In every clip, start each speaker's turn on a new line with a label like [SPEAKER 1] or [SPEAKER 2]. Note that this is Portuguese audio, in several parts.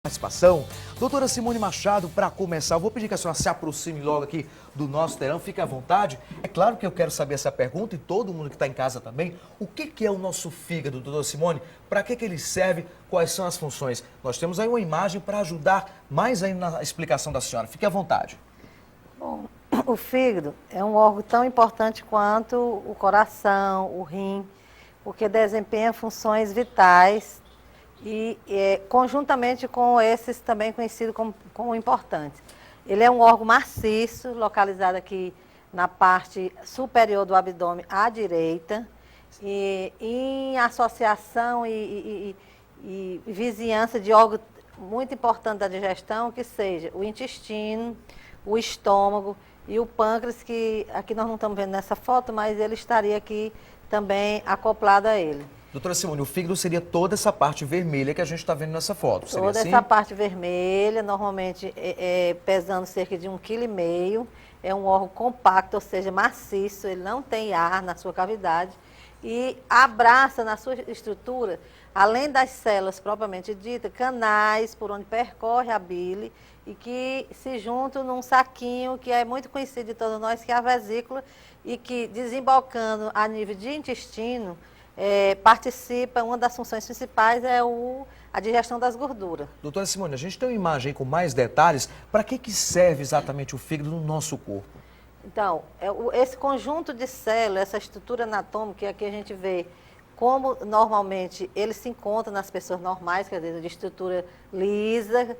[SPEAKER 1] Participação. Doutora Simone Machado, para começar, eu vou pedir que a senhora se aproxime logo aqui do nosso telão, fique à vontade. É claro que eu quero saber essa pergunta e todo mundo que está em casa também. O que é o nosso fígado, doutora Simone? Para que ele serve? Quais são as funções? Nós temos aí uma imagem para ajudar mais ainda na explicação da senhora. Fique à vontade.
[SPEAKER 2] Bom, o fígado é um órgão tão importante quanto o coração, o rim, porque desempenha funções vitais e conjuntamente com esses também conhecidos como importantes. Ele é um órgão maciço, localizado aqui na parte superior do abdômen à direita, e em associação e vizinhança de órgãos muito importantes da digestão, que seja o intestino, o estômago e o pâncreas, que aqui nós não estamos vendo nessa foto, mas ele estaria aqui também acoplado a ele.
[SPEAKER 1] Doutora Simone, o fígado seria toda essa parte vermelha que a gente está vendo nessa foto, seria
[SPEAKER 2] Toda
[SPEAKER 1] assim?
[SPEAKER 2] essa parte vermelha, normalmente pesando cerca de 1,5 kg. É um órgão compacto, ou seja, maciço, ele não tem ar na sua cavidade e abraça na sua estrutura, além das células propriamente ditas, canais por onde percorre a bile e que se juntam num saquinho que é muito conhecido de todos nós, que é a vesícula, e que desembocando a nível de intestino, participa, uma das funções principais é a digestão das gorduras.
[SPEAKER 1] Doutora Simone, a gente tem uma imagem com mais detalhes. Para que serve exatamente o fígado no nosso corpo?
[SPEAKER 2] Então, esse conjunto de células, essa estrutura anatômica, que aqui a gente vê como normalmente ele se encontra nas pessoas normais, quer dizer, de estrutura lisa,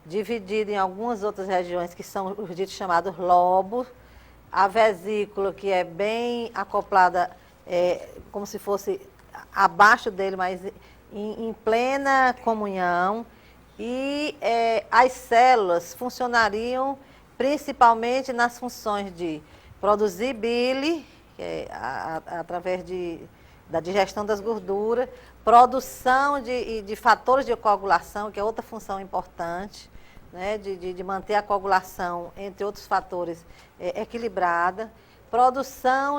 [SPEAKER 2] dividido em algumas outras regiões que são os ditos chamados lobos, a vesícula que é bem acoplada, como se fosse abaixo dele, mas em plena comunhão, e as células funcionariam principalmente nas funções de produzir bile, através da digestão das gorduras, produção de fatores de coagulação, que é outra função importante, né, de manter a coagulação, entre outros fatores, equilibrada, produção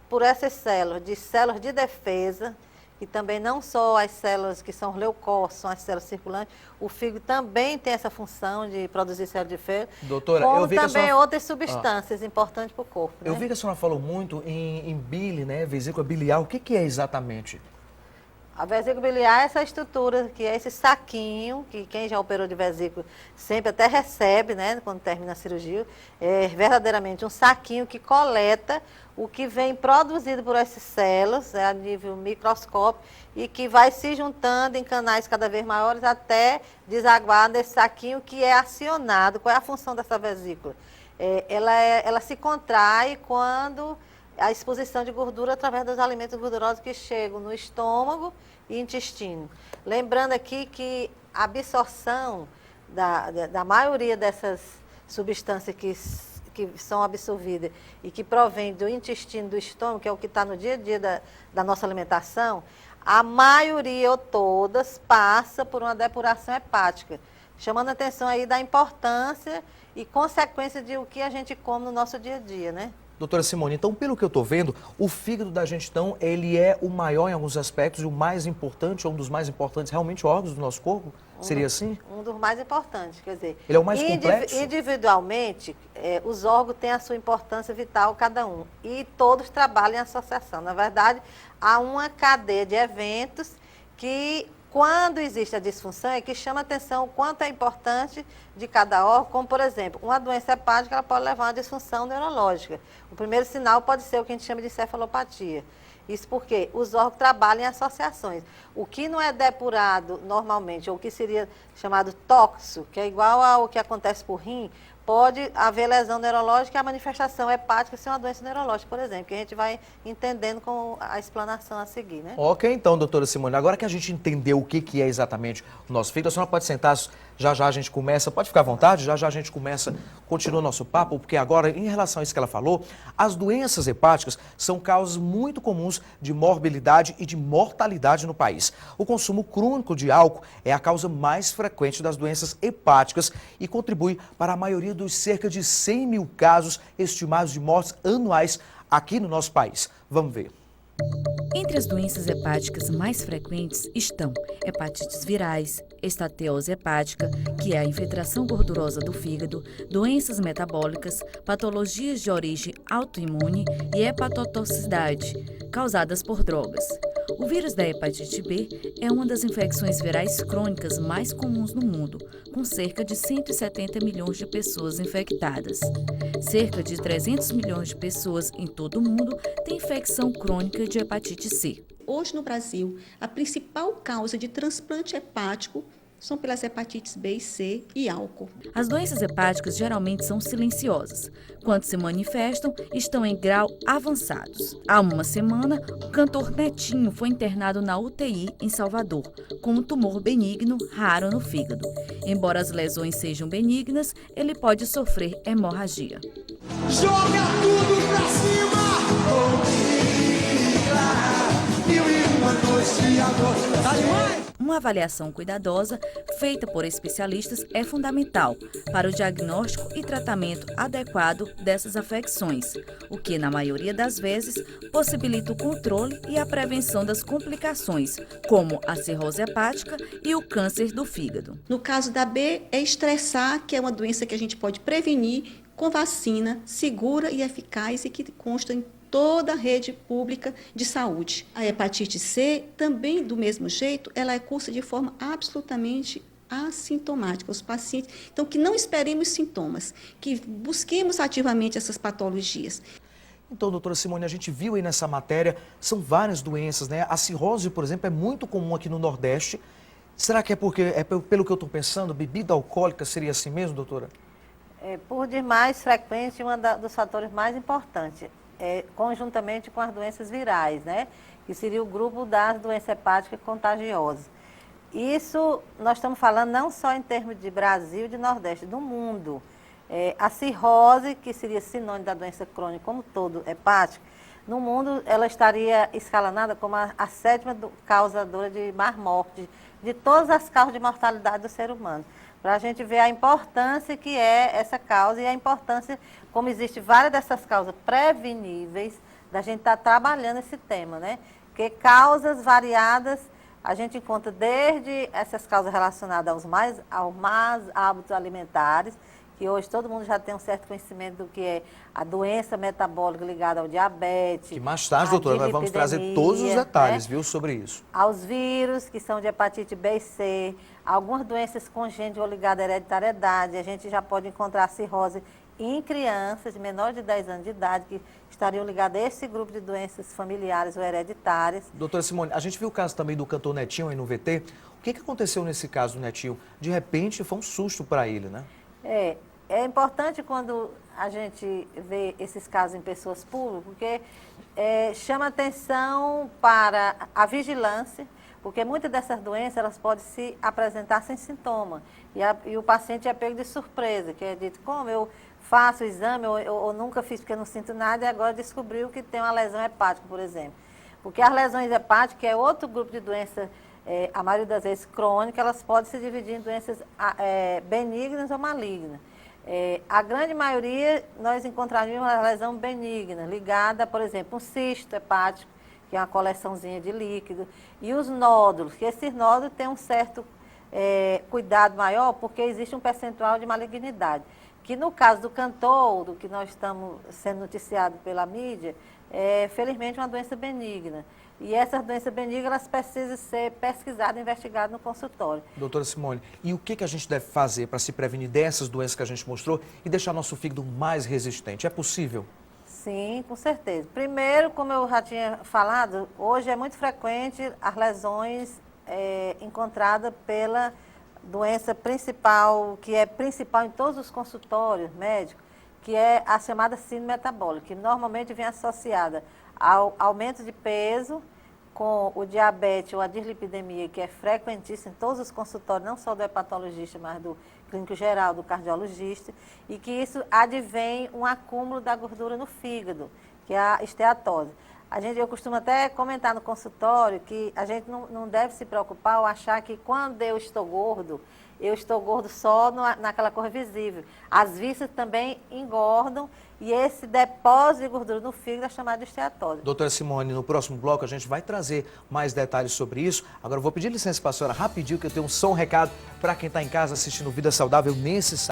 [SPEAKER 2] por essas células, de células de defesa, e também não só as células que são leucócitos, são as células circulantes, o fígado também tem essa função de produzir células de defesa,
[SPEAKER 1] Doutora,
[SPEAKER 2] como
[SPEAKER 1] eu vi que
[SPEAKER 2] também
[SPEAKER 1] a senhora...
[SPEAKER 2] outras substâncias importantes para o corpo.
[SPEAKER 1] Eu
[SPEAKER 2] né?
[SPEAKER 1] vi que a senhora falou muito em bile, né, vesícula biliar. O que é exatamente?
[SPEAKER 2] A vesícula biliar é essa estrutura, que é esse saquinho, que quem já operou de vesícula sempre até recebe, né, quando termina a cirurgia, é verdadeiramente um saquinho que coleta o que vem produzido por essas células, a nível microscópico, e que vai se juntando em canais cada vez maiores até desaguar nesse saquinho que é acionado. Qual é a função dessa vesícula? Ela se contrai quando a exposição de gordura através dos alimentos gordurosos que chegam no estômago e intestino. Lembrando aqui que a absorção da maioria dessas substâncias que são absorvidas e que provém do intestino, do estômago, que é o que está no dia a dia da nossa alimentação, a maioria ou todas passa por uma depuração hepática, chamando a atenção aí da importância e consequência de o que a gente come no nosso dia a dia, né?
[SPEAKER 1] Doutora Simone, então, pelo que eu estou vendo, o fígado da gente, então, ele é o maior em alguns aspectos e o mais importante, ou um dos mais importantes, realmente, órgãos do nosso corpo? Seria assim?
[SPEAKER 2] Um dos mais importantes, quer dizer...
[SPEAKER 1] Ele é o mais complexo?
[SPEAKER 2] Individualmente, os órgãos têm a sua importância vital, cada um, e todos trabalham em associação. Na verdade, há uma cadeia de eventos que... Quando existe a disfunção, é que chama a atenção o quanto é importante de cada órgão, como, por exemplo, uma doença hepática, ela pode levar a uma disfunção neurológica. O primeiro sinal pode ser o que a gente chama de encefalopatia. Isso porque os órgãos trabalham em associações. O que não é depurado normalmente, ou o que seria chamado tóxico, que é igual ao que acontece por rim, pode haver lesão neurológica e a manifestação hepática ser uma doença neurológica, por exemplo, que a gente vai entendendo com a explanação a seguir, né?
[SPEAKER 1] Ok, então, doutora Simone, agora que a gente entendeu o que é exatamente o nosso fígado, a senhora pode sentar, já já a gente começa, pode ficar à vontade, já já a gente começa, continua o nosso papo, porque agora, em relação a isso que ela falou, as doenças hepáticas são causas muito comuns de morbilidade e de mortalidade no país. O consumo crônico de álcool é a causa mais frequente das doenças hepáticas e contribui para a maioria dos cerca de 100 mil casos estimados de mortes anuais aqui no nosso país. Vamos ver.
[SPEAKER 3] Entre as doenças hepáticas mais frequentes estão hepatites virais, esteatose hepática, que é a infiltração gordurosa do fígado, doenças metabólicas, patologias de origem autoimune e hepatotoxicidade, causadas por drogas. O vírus da hepatite B é uma das infecções virais crônicas mais comuns no mundo, com cerca de 170 milhões de pessoas infectadas. Cerca de 300 milhões de pessoas em todo o mundo têm infecção crônica de hepatite C.
[SPEAKER 4] Hoje, no Brasil, a principal causa de transplante hepático são pelas hepatites B e C e álcool.
[SPEAKER 3] As doenças hepáticas geralmente são silenciosas. Quando se manifestam, estão em grau avançados. Há uma semana, o cantor Netinho foi internado na UTI em Salvador, com um tumor benigno raro no fígado. Embora as lesões sejam benignas, ele pode sofrer hemorragia.
[SPEAKER 5] Joga tudo pra cima! Tá demais!
[SPEAKER 3] Uma avaliação cuidadosa, feita por especialistas, é fundamental para o diagnóstico e tratamento adequado dessas afecções, o que, na maioria das vezes, possibilita o controle e a prevenção das complicações, como a cirrose hepática e o câncer do fígado.
[SPEAKER 4] No caso da B, é estressar, que é uma doença que a gente pode prevenir com vacina segura e eficaz e que consta em toda a rede pública de saúde. A hepatite C, também do mesmo jeito, ela é cursa de forma absolutamente assintomática. Os pacientes, então, que não esperemos sintomas, que busquemos ativamente essas patologias.
[SPEAKER 1] Então, doutora Simone, a gente viu aí nessa matéria, são várias doenças, né? A cirrose, por exemplo, é muito comum aqui no Nordeste. Será que pelo que eu estou pensando, bebida alcoólica seria assim mesmo, doutora?
[SPEAKER 2] Por demais frequente, dos fatores mais importantes. Conjuntamente com as doenças virais, né? Que seria o grupo das doenças hepáticas contagiosas. Isso nós estamos falando não só em termos de Brasil e de Nordeste, do mundo. A cirrose, que seria sinônimo da doença crônica como todo, hepática, no mundo ela estaria escalonada como a 7ª causadora de mais morte, de todas as causas de mortalidade do ser humano. Para a gente ver a importância que é essa causa e a importância, como existe várias dessas causas preveníveis, da gente estar trabalhando esse tema, né? Porque causas variadas, a gente encontra desde essas causas relacionadas aos mais hábitos alimentares, que hoje todo mundo já tem um certo conhecimento do que é a doença metabólica ligada ao diabetes.
[SPEAKER 1] Que mais tarde, doutora, nós vamos trazer todos os detalhes, né? Viu, sobre isso.
[SPEAKER 2] Aos vírus, que são de hepatite B e C, algumas doenças congênitas ou ligadas à hereditariedade. A gente já pode encontrar cirrose em crianças de menor de 10 anos de idade, que estariam ligadas a esse grupo de doenças familiares ou hereditárias.
[SPEAKER 1] Doutora Simone, a gente viu o caso também do cantor Netinho aí no VT. O que aconteceu nesse caso do Netinho? De repente, foi um susto para ele, né?
[SPEAKER 2] É importante quando a gente vê esses casos em pessoas públicas, porque chama atenção para a vigilância, porque muitas dessas doenças elas podem se apresentar sem sintoma. E o paciente é pego de surpresa, que é dito, como eu faço o exame, ou nunca fiz porque não sinto nada, e agora descobriu que tem uma lesão hepática, por exemplo. Porque as lesões hepáticas é outro grupo de doença, a maioria das vezes crônica, elas podem se dividir em doenças benignas ou malignas. A grande maioria, nós encontraríamos uma lesão benigna, ligada, por exemplo, um cisto hepático, que é uma coleçãozinha de líquido, e os nódulos, que esses nódulos têm um certo cuidado maior, porque existe um percentual de malignidade. Que no caso do cantor, do que nós estamos sendo noticiados pela mídia, felizmente uma doença benigna. E essas doenças benignas, elas precisam ser pesquisadas e investigadas no consultório.
[SPEAKER 1] Doutora Simone, e o que a gente deve fazer para se prevenir dessas doenças que a gente mostrou e deixar nosso fígado mais resistente? É possível?
[SPEAKER 2] Sim, com certeza. Primeiro, como eu já tinha falado, hoje é muito frequente as lesões encontradas pela doença principal, que é principal em todos os consultórios médicos, que é a chamada síndrome metabólica, que normalmente vem associada ao aumento de peso, com o diabetes ou a dislipidemia, que é frequentíssima em todos os consultórios, não só do hepatologista, mas do clínico geral, do cardiologista, e que isso advém um acúmulo da gordura no fígado, que é a esteatose. Eu costumo até comentar no consultório que a gente não deve se preocupar ou achar que quando eu estou gordo só naquela cor visível. As vísceras também engordam e esse depósito de gordura no fígado é chamado de esteatose.
[SPEAKER 1] Doutora Simone, no próximo bloco a gente vai trazer mais detalhes sobre isso. Agora eu vou pedir licença para a senhora rapidinho, que eu tenho um recado para quem está em casa assistindo Vida Saudável nesse sábado.